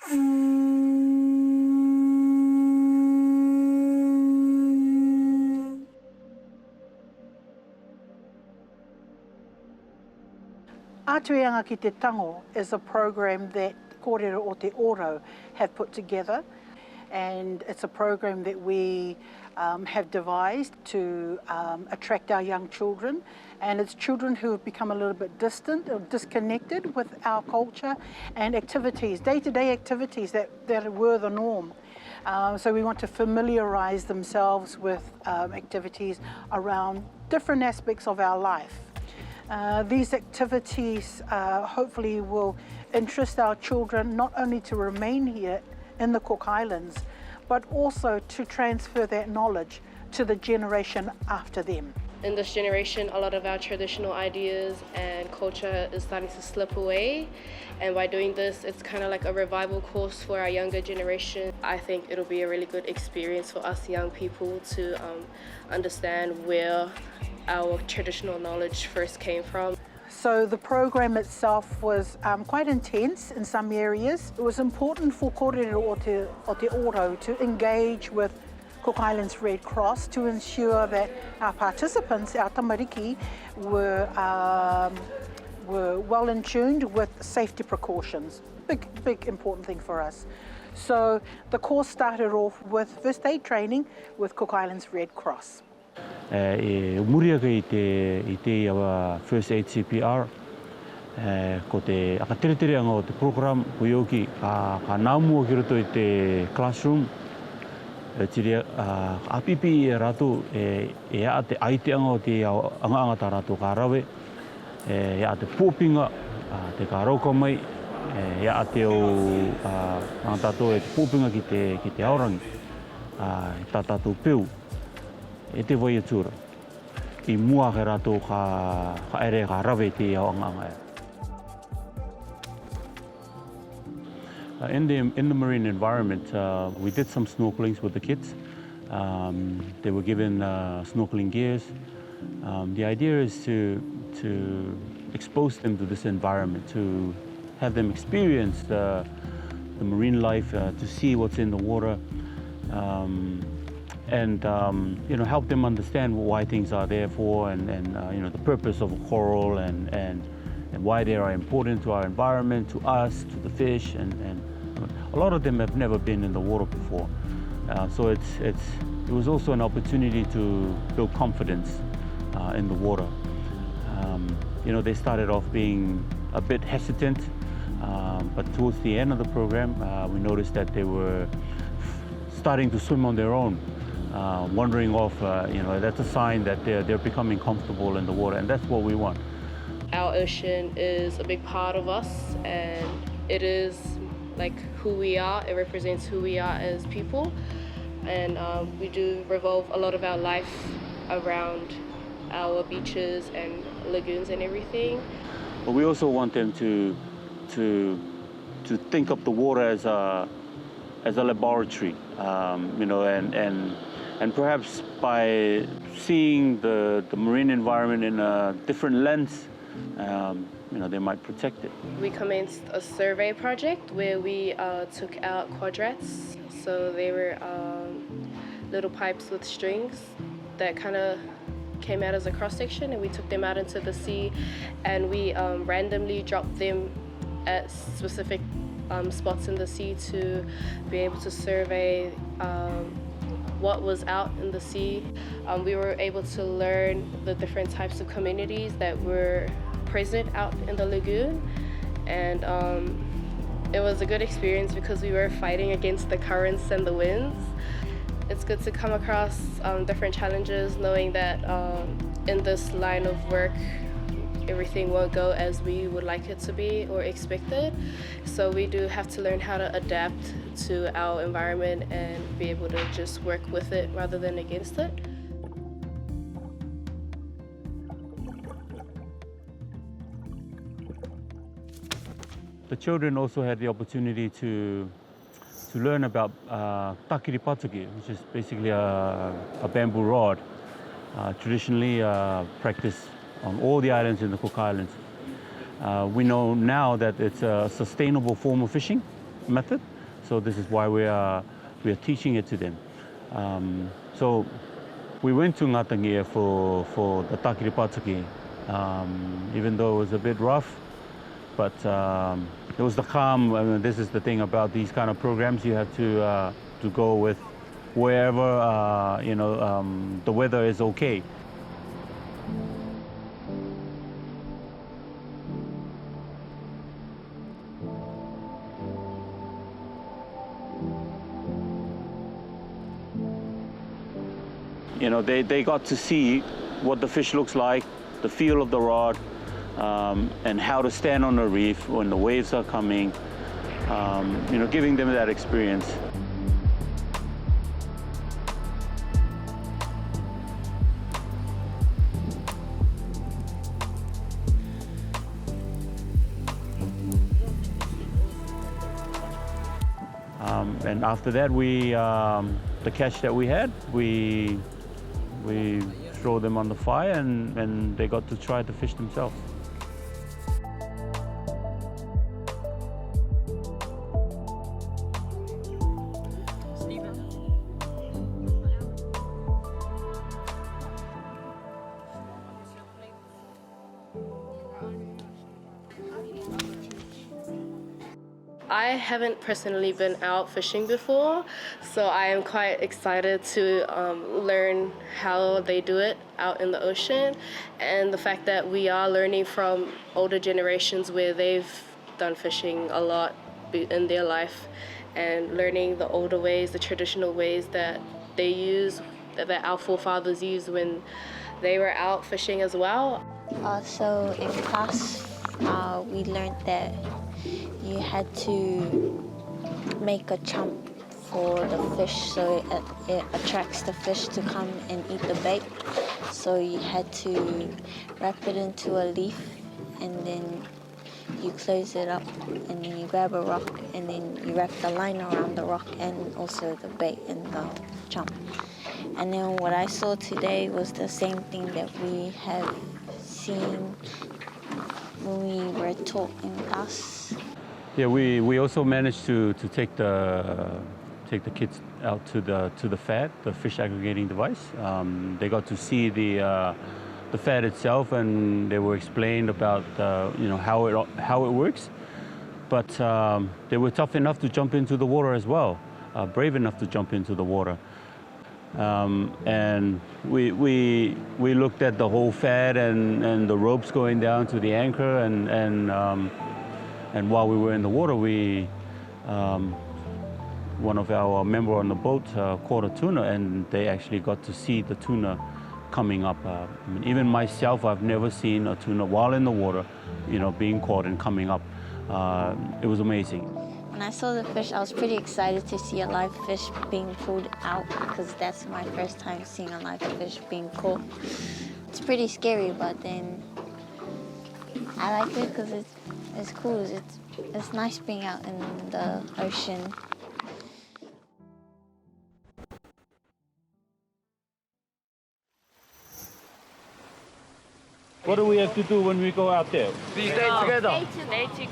Ātui'anga ki te Tango is a program that Kōrero o te Ōrau have put together, and it's a program that we have devised to attract our young children, and it's children who have become a little bit distant or disconnected with our culture and activities, day-to-day activities that were the norm. So we want to familiarise themselves with activities around different aspects of our life. These activities hopefully will interest our children not only to remain here in the Cook Islands, but also to transfer that knowledge to the generation after them. In this generation, a lot of our traditional ideas and culture is starting to slip away. And by doing this, it's kind of like a revival course for our younger generation. I think it'll be a really good experience for us young people to understand where our traditional knowledge first came from. So the program itself was quite intense in some areas. It was important for Kōrero o te Ōrau to engage with Cook Islands Red Cross to ensure that our participants, our tamariki, were well in tuned with safety precautions. Big important thing for us. So the course started off with first aid training with Cook Islands Red Cross. E muriaka i te first aid CPR, ko te akateretereanga o te program, puioki ka nāmua ki roto i te classroom, tiri apipi e rātou e a te aiteanga o te anga tā rātou ka rawe, e a te pōpinga, te ka rauka mai, e a te o tātou e te pōpinga ki te aorangi, tā tātou peu. E te voyatura, I mua ke rātou ka ere ka rawe te āoanga. In the marine environment, we did some snorkelings with the kids. They were given snorkeling gears. The idea is to expose them to this environment, to have them experience the marine life, to see what's in the water. And help them understand why things are there for, and the purpose of a coral, and why they are important to our environment, to us, to the fish, and a lot of them have never been in the water before. So it was also an opportunity to build confidence in the water. They started off being a bit hesitant, but towards the end of the program, we noticed that they were starting to swim on their own. Wandering off, that's a sign that they're becoming comfortable in the water, and that's what we want. Our ocean is a big part of us, and it is like who we are. It represents who we are as people, and we do revolve a lot of our life around our beaches and lagoons and everything. But we also want them to think of the water as a laboratory, and perhaps by seeing the marine environment in a different lens, they might protect it. We commenced a survey project where we took out quadrats. So they were little pipes with strings that kind of came out as a cross-section, and we took them out into the sea, and we randomly dropped them at specific spots in the sea to be able to survey what was out in the sea. We were able to learn the different types of communities that were present out in the lagoon, and it was a good experience because we were fighting against the currents and the winds. It's good to come across different challenges, knowing that in this line of work everything won't go as we would like it to be or expected. So we do have to learn how to adapt to our environment and be able to just work with it rather than against it. The children also had the opportunity to learn about TAKIRI PÆTUKI, which is basically a bamboo rod, traditionally practiced on all the islands in the Cook Islands. We know now that it's a sustainable form of fishing, method. So this is why we are teaching it to them. So we went to Ngātangia for the TAKIRI PÆTUKI, even though it was a bit rough, but it was the calm. I mean, this is the thing about these kind of programs. You have to go with wherever the weather is okay. You know, they got to see what the fish looks like, the feel of the rod, and how to stand on a reef when the waves are coming, you know, giving them that experience. And after that, the catch that we had, we throw them on the fire and they got to try the fish themselves. I haven't personally been out fishing before, so I am quite excited to learn how they do it out in the ocean, and the fact that we are learning from older generations where they've done fishing a lot in their life, and learning the older ways, the traditional ways that they use, that our forefathers used when they were out fishing as well. So in class, we learned that you had to make a chump for the fish so it attracts the fish to come and eat the bait. So you had to wrap it into a leaf and then you close it up and then you grab a rock and then you wrap the line around the rock and also the bait and the chump. And then what I saw today was the same thing that we have seen when we were taught in class. Yeah, we also managed to take the kids out to the FAD, the fish aggregating device. They got to see the FAD itself, and they were explained about how it works. But they were tough enough to jump into the water as well, brave enough to jump into the water. And we looked at the whole FAD and the ropes going down to the anchor, and while we were in the water, one of our members on the boat caught a tuna, and they actually got to see the tuna coming up. I mean, even myself, I've never seen a tuna while in the water, being caught and coming up. It was amazing. When I saw the fish, I was pretty excited to see a live fish being pulled out because that's my first time seeing a live fish being caught. It's pretty scary, but then I like it because it's cool. It's nice being out in the ocean. What do we have to do when we go out there? Stay together.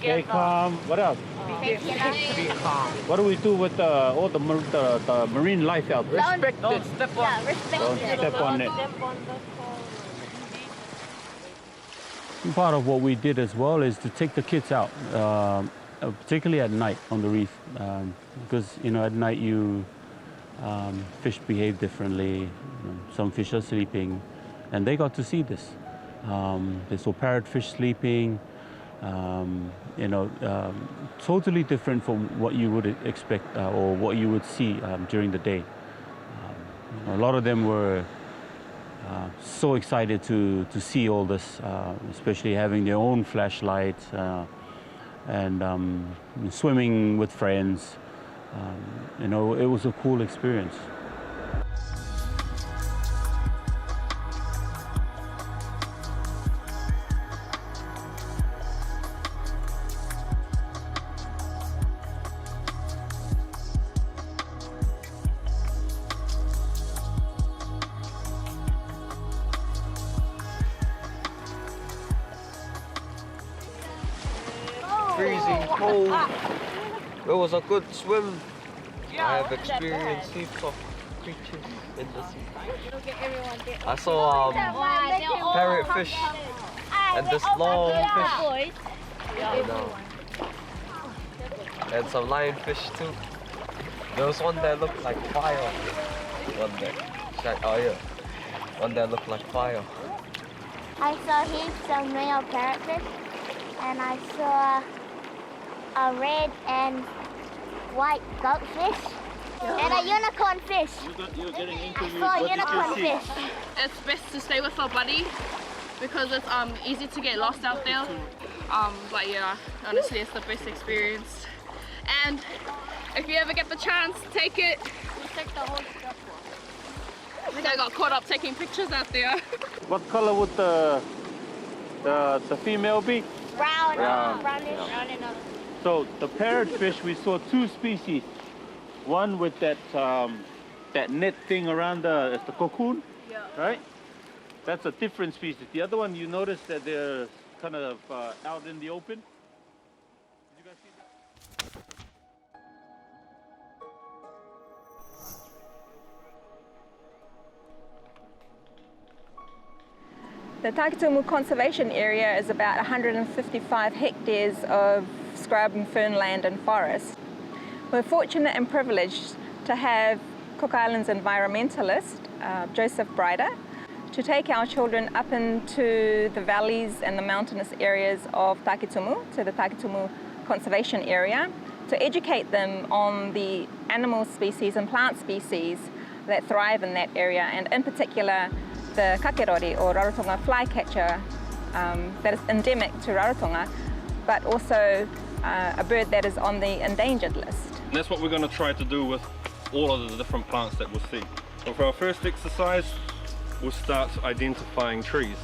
Stay calm. What else? Be calm. What do we do with all the marine life out there? Respect it. Don't step on it. Part of what we did as well is to take the kids out, particularly at night on the reef, because at night fish behave differently. Some fish are sleeping, and they got to see this. They saw parrotfish sleeping, totally different from what you would expect or what you would see during the day. A lot of them were so excited to see all this, especially having their own flashlights and swimming with friends. It was a cool experience. Freezing cold. It was a good swim. I have experienced heaps of creatures in the sea. I saw parrotfish and this long fish. And some lionfish too. There was one that looked like fire. One that looked like fire. I saw heaps of male parrotfish, and I saw a red and white goatfish, and a unicorn fish. I saw a unicorn fish. It's best to stay with a buddy because it's easy to get lost out there. But yeah, honestly, it's the best experience. And if you ever get the chance, take it. We took the whole stuff. I got caught up taking pictures out there. What color would the female be? Brown. Brown. Brownish. So the parrotfish, we saw two species. One with that that net thing around the cocoon, right? That's a different species. The other one, you notice that they're kind of out in the open. Did you guys see that? The TAKITUMU conservation area is about 155 hectares of scrub and fern land and forest. We're fortunate and privileged to have Cook Island's environmentalist, Joseph Bryder, to take our children up into the valleys and the mountainous areas of TAKITUMU, to the TAKITUMU conservation area, to educate them on the animal species and plant species that thrive in that area, and in particular the kakirori or Rarotonga flycatcher that is endemic to Rarotonga, but also a bird that is on the endangered list. And that's what we're going to try to do with all of the different plants that we'll see. So for our first exercise, we'll start identifying trees.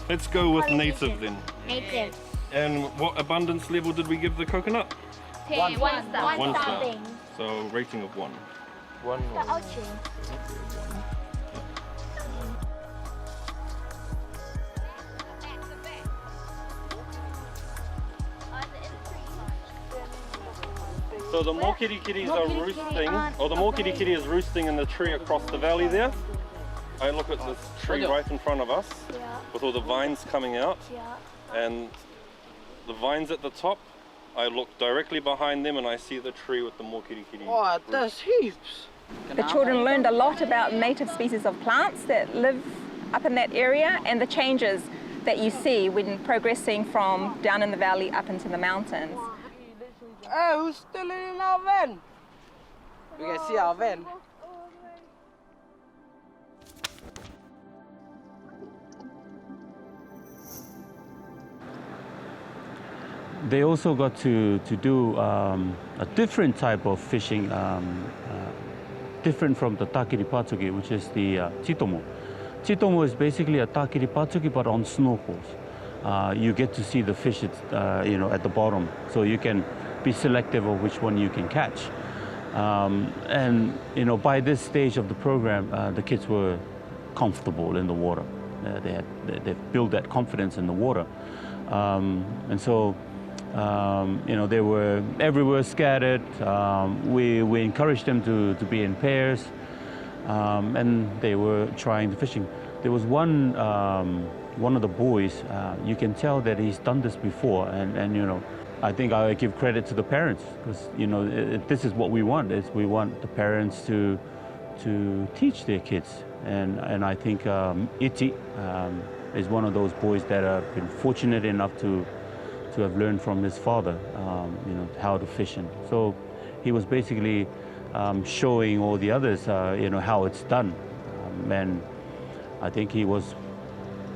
Let's go with native then. Native. And what abundance level did we give the coconut? 1 star. 1 star. So rating of 1. The ocean. So the mokirikiris are roosting, or the mokirikiri is roosting in the tree across the valley there. I look at this tree right in front of us with all the vines coming out, and the vines at the top, I look directly behind them and I see the tree with the mokirikiri. Oh, there's heaps. The children learned a lot about native species of plants that live up in that area and the changes that you see when progressing from down in the valley up into the mountains. Hey, who's still in our van? We can see our van. They also got to do a different type of fishing, different from the TAKIRI PÆTUKI, which is the TITOMO. TITOMO is basically a TAKIRI PÆTUKI but on snorkels. You get to see the fish at the bottom, so you can be selective of which one you can catch. And by this stage of the program, the kids were comfortable in the water. They've built that confidence in the water. And so they were everywhere scattered. We encouraged them to be in pairs, and they were trying the fishing. There was one of the boys. You can tell that he's done this before, and I think I give credit to the parents because this is what we want. We want the parents to teach their kids, and I think Iti is one of those boys that have been fortunate enough to have learned from his father, how to fish. And so he was basically showing all the others, how it's done. And I think he was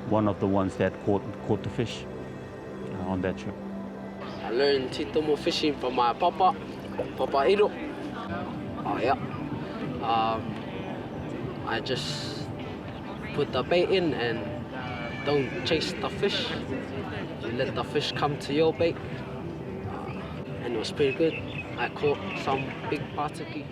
one of the ones that caught the fish on that trip. I learned TITOMO fishing from my Papa Iro. I just put the bait in and don't chase the fish. You let the fish come to your bait. And it was pretty good. I caught some big PÆTUKI.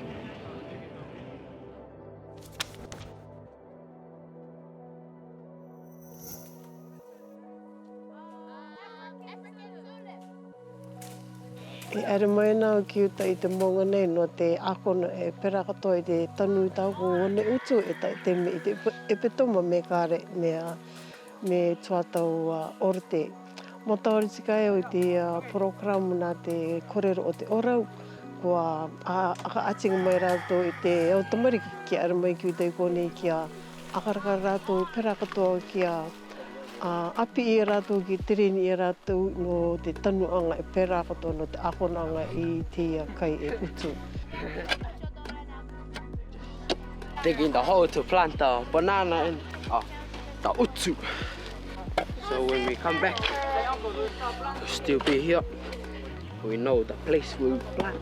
E are mai nā ki uta I te monga nei no te akono e pera katoa I te tanu tau ko one utu e te me I te epetoma me kare me tuatau orte. Mo tauri tika e o te programu nā te Kōrero o te Ōrau, kua aka-atinga mai rātou I te automariki ki ara mai ki uta I kone ki a akaraka rātou pera katoa ki a api I rātou ki tirini I rātou no te tanuanga e pera katoa no te akonanga I te kai e utu. Digging the hole to plant the banana in the utu. So when we come back, we'll still be here. We know the place where we plant.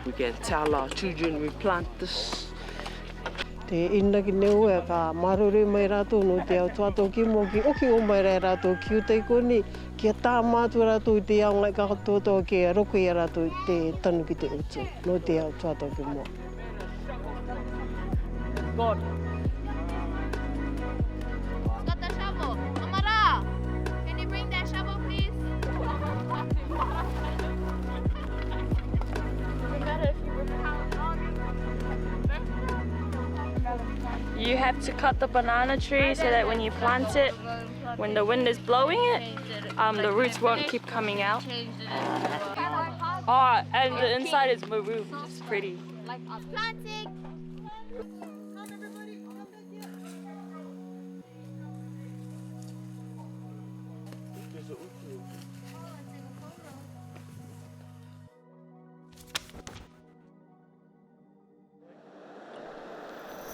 We can tell our children we plant this. Te ina ki neu e ka marure mai rātou no te au tuatou ki mo ki oki o mai rai rātou ki uta I koni ki a tā mātua rātou I te aonga I kakatoa ki a roko I a rātou I te tanu ki te utu no te au tuatou ki mo. God. Got the shovel. Amara, can you bring that shovel, please? You have to cut the banana tree so that when you plant it, when the wind is blowing it, the roots won't keep coming out. Oh, and the inside is maroon. It's pretty. Planting.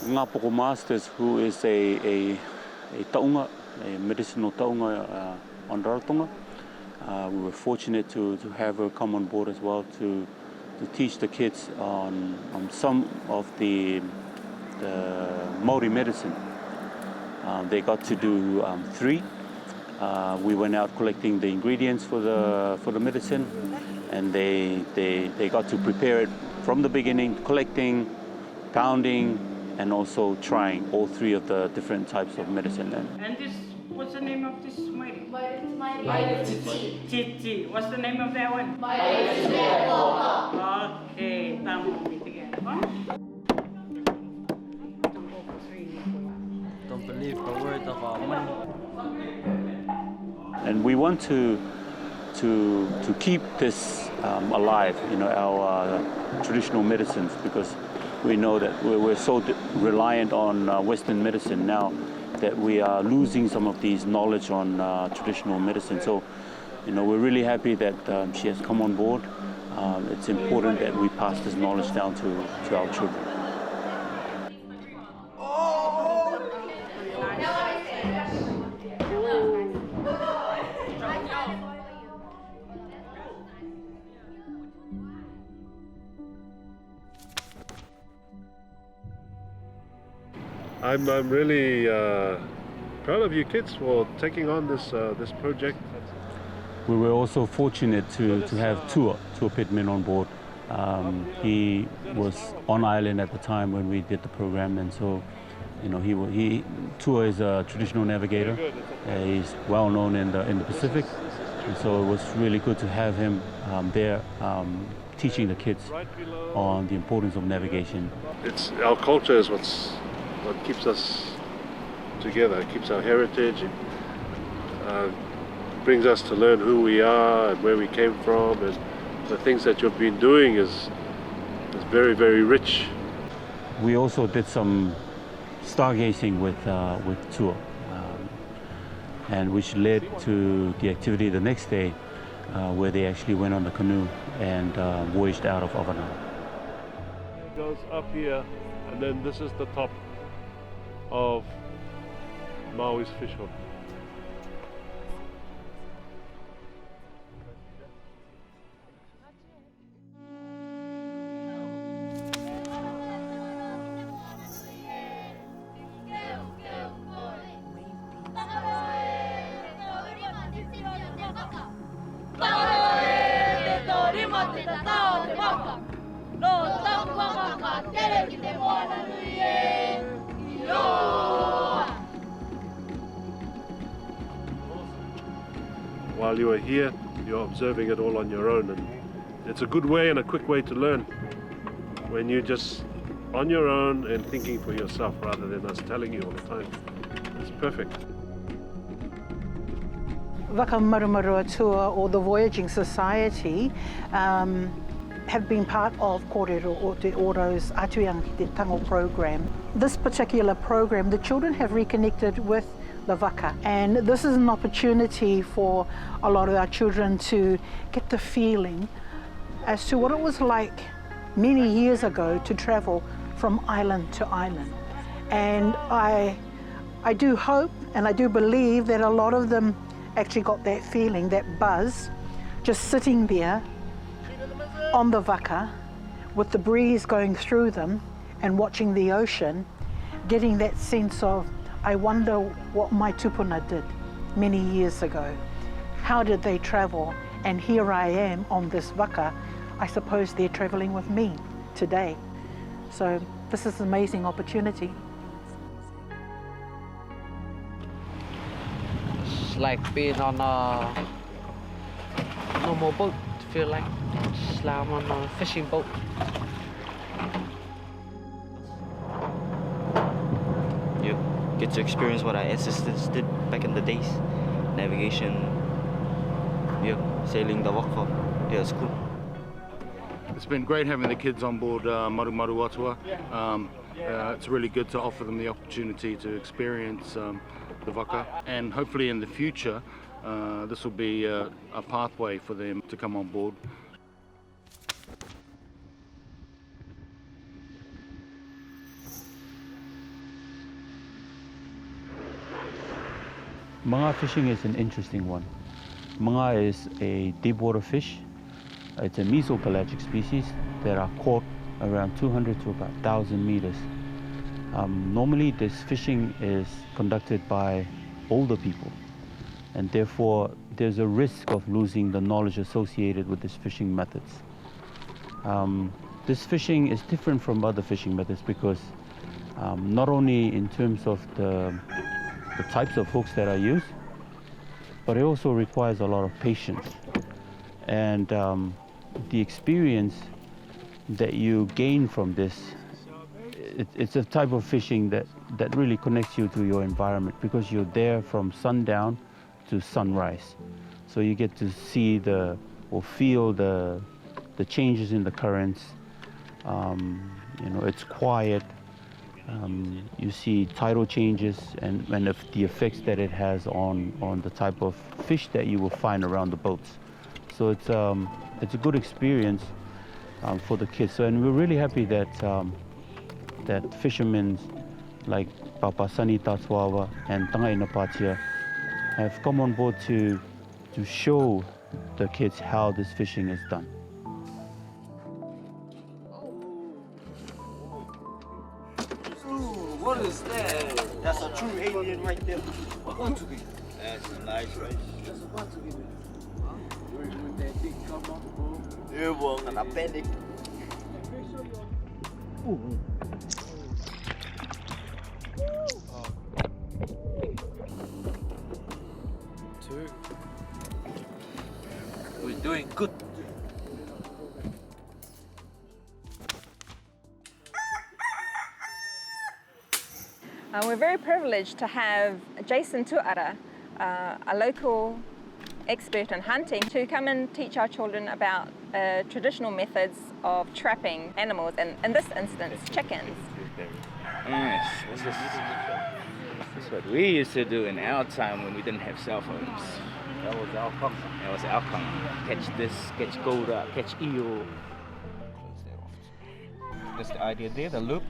Ngā Poko Masters, who is a taunga, a medicinal taunga on Rarotonga. We were fortunate to have her come on board as well to teach the kids on some of the Māori medicine. They got to do 3. We went out collecting the ingredients for the medicine, and they got to prepare it from the beginning, collecting, pounding, and also trying all 3 of the different types of medicine. And this, what's the name of this Māori? Titi. What's the name of that one? Okay, Tango, meet again. Don't believe the word of our money. And we want to keep this alive, our traditional medicines, because we know that we're so reliant on Western medicine now that we are losing some of these knowledge on traditional medicine. So, we're really happy that she has come on board. It's important that we pass this knowledge down to our children. I'm really proud of you kids for taking on this project. We were also fortunate to have Tua Pittman on board. He was on island at the time when we did the program, and so Tua is a traditional navigator. He's well known in the Pacific, and so it was really good to have him there teaching the kids on the importance of navigation. It's our culture is what keeps us together, keeps our heritage, brings us to learn who we are and where we came from, and the things that you've been doing is very, very rich. We also did some stargazing with Tua, and which led to the activity the next day, where they actually went on the canoe and voyaged out of Ōrau. It goes up here, and then this is the top of Maui's fish hook. While you are here, you're observing it all on your own, and It's a good way and a quick way to learn when you're just on your own and thinking for yourself rather than us telling you all the time. It's perfect. Vaka MARUMARU ATUA, or the Voyaging Society, have been part of Kōrero o te Ōrau's Ātui'anga te Tango program. This particular program, the children have reconnected with the Vaka, and this is an opportunity for a lot of our children to get the feeling as to what it was like many years ago to travel from island to island. And I do hope and I do believe that a lot of them actually got that feeling, that buzz, just sitting there on the Vaka with the breeze going through them and watching the ocean, getting that sense of, I wonder what my tupuna did many years ago. How did they travel? And here I am on this Vaka. I suppose they're traveling with me today. So this is an amazing opportunity. It's like being on a normal boat, feel like it's like I'm on a fishing boat. You get to experience what our ancestors did back in the days. Navigation, sailing the Waka. Yeah, it's cool. It's been great having the kids on board MARUMARU ATUA. It's really good to offer them the opportunity to experience the Vaka, and hopefully in the future this will be a pathway for them to come on board. Mangā fishing is an interesting one. Mangā is a deep water fish. It's a mesopelagic species that are caught around 200 to about 1,000 meters. Normally this fishing is conducted by older people, and therefore there's a risk of losing the knowledge associated with this fishing methods. This fishing is different from other fishing methods because not only in terms of the types of hooks that are used, but it also requires a lot of patience. And the experience that you gain from this, it's a type of fishing that really connects you to your environment because you're there from sundown to sunrise. So you get to see or feel the changes in the currents. It's quiet. You see tidal changes and the effects that it has on the type of fish that you will find around the boats. So it's a good experience for the kids. So, and we're really happy that that fishermen like Papa Sani Tatsuawa and Tangai Napatia have come on board to show the kids how this fishing is done. What is that? That's a true alien right there. PΑTUKI. That's a nice fish. That's a PATUKI. When that thing come up, bro. Yeah, boy, and I panic. Two. We're doing good. We're very privileged to have Jason Tuara, a local expert in hunting, to come and teach our children about traditional methods of trapping animals, and in this instance, chickens. Yes, this is what we used to do in our time when we didn't have cell phones. That was Ātui'anga. Catch this, catch goura, catch eel. That's the idea there, the loop.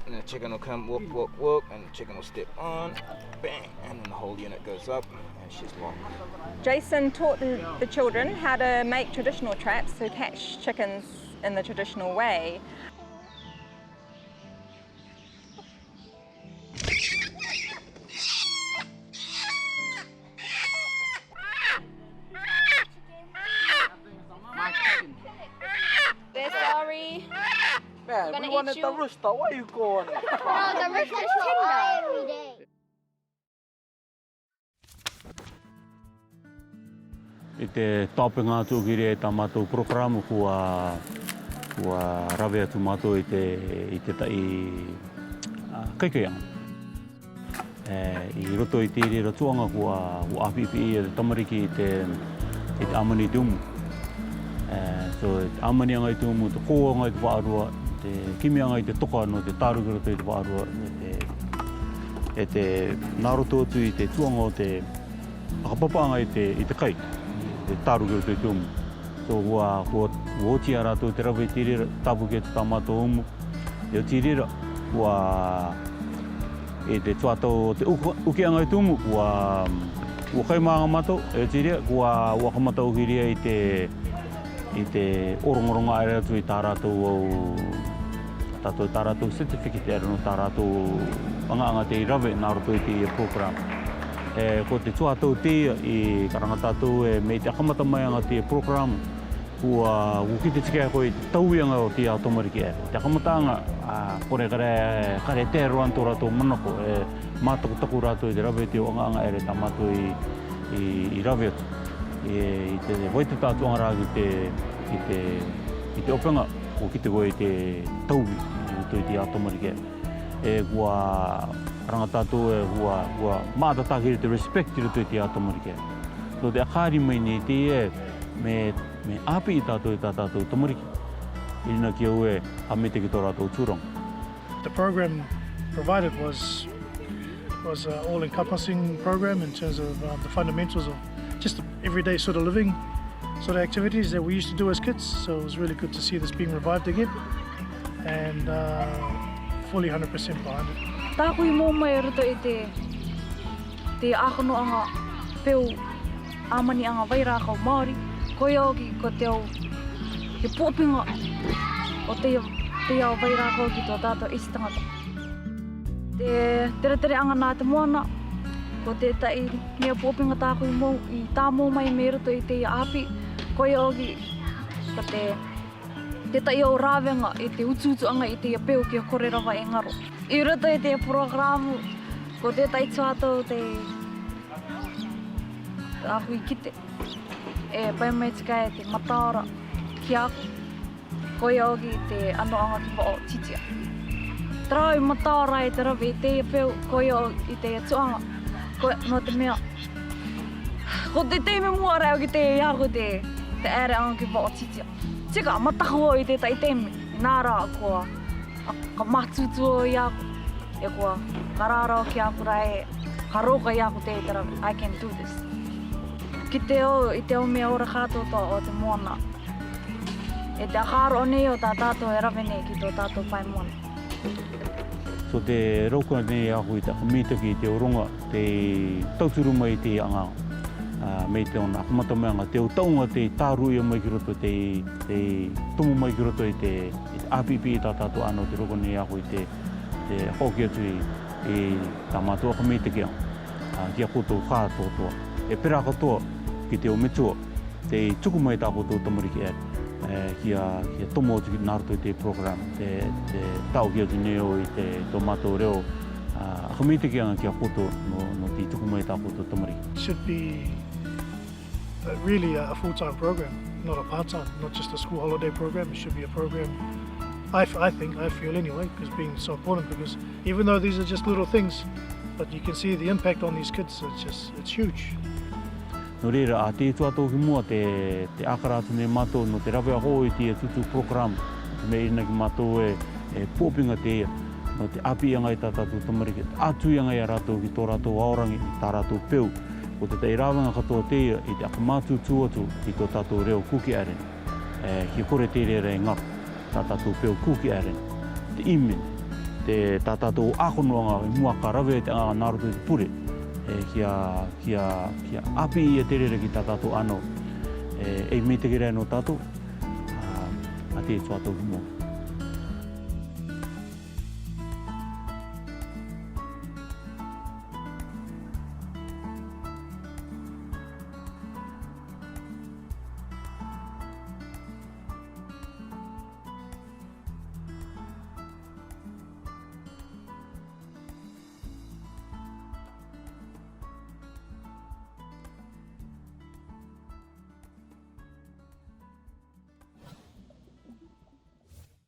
And the chicken will come, walk, walk, walk, and the chicken will step on, bang, and then the whole unit goes up, and she's locked. Jason taught the children how to make traditional traps to catch chickens in the traditional way. We're sorry. Man, we wanted the rooster. Why are you going? No, the rooster's tender. Every day. I te tāpenga atu kiri e tā mātou programu kua rawe atu mātou i te tai kaikaianga. I roto i te Rarotonga kua apipi e te tamariki i te amani tumu. So te amani anga i tumu, te kō anga i te whaarua, te kimi anga i te toka no te tāruki roto i te whaarua, e te naroto atu i te tuanga o te akapapa anga i te kai, te tāruki roto i tumu. So kua otia rātou te rawe i tirira, tāpuki atu tā mātou umu, e o tirira, e te tuatau te uki anga i tumu, kua kaimanga mātou, e o tirira, kua wakamatau hiria i te orongoronga aere atu i tā rātou tā rātou certificate aere no tā rātou anga te rawe nā roto i te program. Ko te tuatau te i karanga tātou me te akamata mai anga te program, kua ki te tika koe te tauianga o te automariki aere. Te akamatanga, kore kare tēro anto rātou manako, mātaku rātou i te rawe te o anga aere tā mātou i rawe atu. I te waita tātuanga rā ki te openga o ki te koe i te tauwi i te automariki aere. Kua ranga tātou kua maata tākiri te respect i roto i te automariki aere. So te akari mai ni te me api i tātou tamariki. I rina ki au a me te ki tō rātou tūrong. The program provided was an all-encompassing program in terms of the fundamentals of just the everyday sort of living sort of activities that we used to do as kids. So it was really good to see this being revived again and fully 100% behind it. Tākui mō mai roto i te ākanoanga peo āmani anga VAIRāKAU Māori. Koe oki ko te au he pōpinga o te au VAIRāKAU ki tō tātou isi tangata. Te tere anga nā te moana, ko te tai mea pōpinga tākui mō i tā mō mai me roto i te api. Koe oki ko te tai au rāwenga i te utuanga i te peo ki a Kōrero e ngaro. I roto i te programu, ko te tai tuatau te ahui kite. Pai mai tika e te mataora ki aku. Koe oki te anoanga ki wao titia. Trau i mataora e te rawe i te peo, koe i te tuanga. Koe no te mea. Ko te teime mua reo ki te iaku te ere anga ki wao titia. Tika matahua i te tai teime. Nā rā kua ka matutua i aku. E kua kararao ki aku rai, ka roka i aku te rawe. I can do this. Ki te o mea ora kātota o te moana. E te akaro o nei o tā tātou e rawe nei ki tō tātou pai moana. So te rauka nei ahu i te Meitaki te oronga, te tauturu mai te anga. Mei te ona akamata mai anga, te o taunga te tāru ia mai ki roto, te tumu mai ki roto i te apipi i tā tātou ano, te rauka nei ahu i te hoki atu i tā mātua ka Meitaki anga. Ki a koutou kātoa. E pera katoa ki te o metua, te tuku mai tā koutou tamariki aere. Ki a tomo atu ki nāroto i te program, te tau ki atu neo i te tō mātou reo. Ka Meitaki anga ki a koutou no te tuku mai tā koutou tamariki. It should be really a full-time program, not a part-time, not just a school holiday program. It should be a program, I feel anyway, because being so important, because even though these are just little things, but you can see the impact on these kids, it's huge. No reira, a te tuatau ki mua te akaratu nei mātou no te rawe aho i te tutu program. Me irina ki mātou e pōpinga te ea, no te api anga i tā tātou tamariki, ātuianga i a rātou ki tō rātou aorangi, i tā rātou peu. Ko te tei rāwanga katoa te ea i te akamātu tuatu i tō tātou reo kuki aren. Ki kore te reira e ngaro, tā tātou peu kuki aren. Te imen, te tā tātou ākonoanga i mua ka rawe te anga nāroto i te pure. Kia api i a te rere ki tā tātou ano. E Meitaki rea no tātou, a te tuatau ki mua.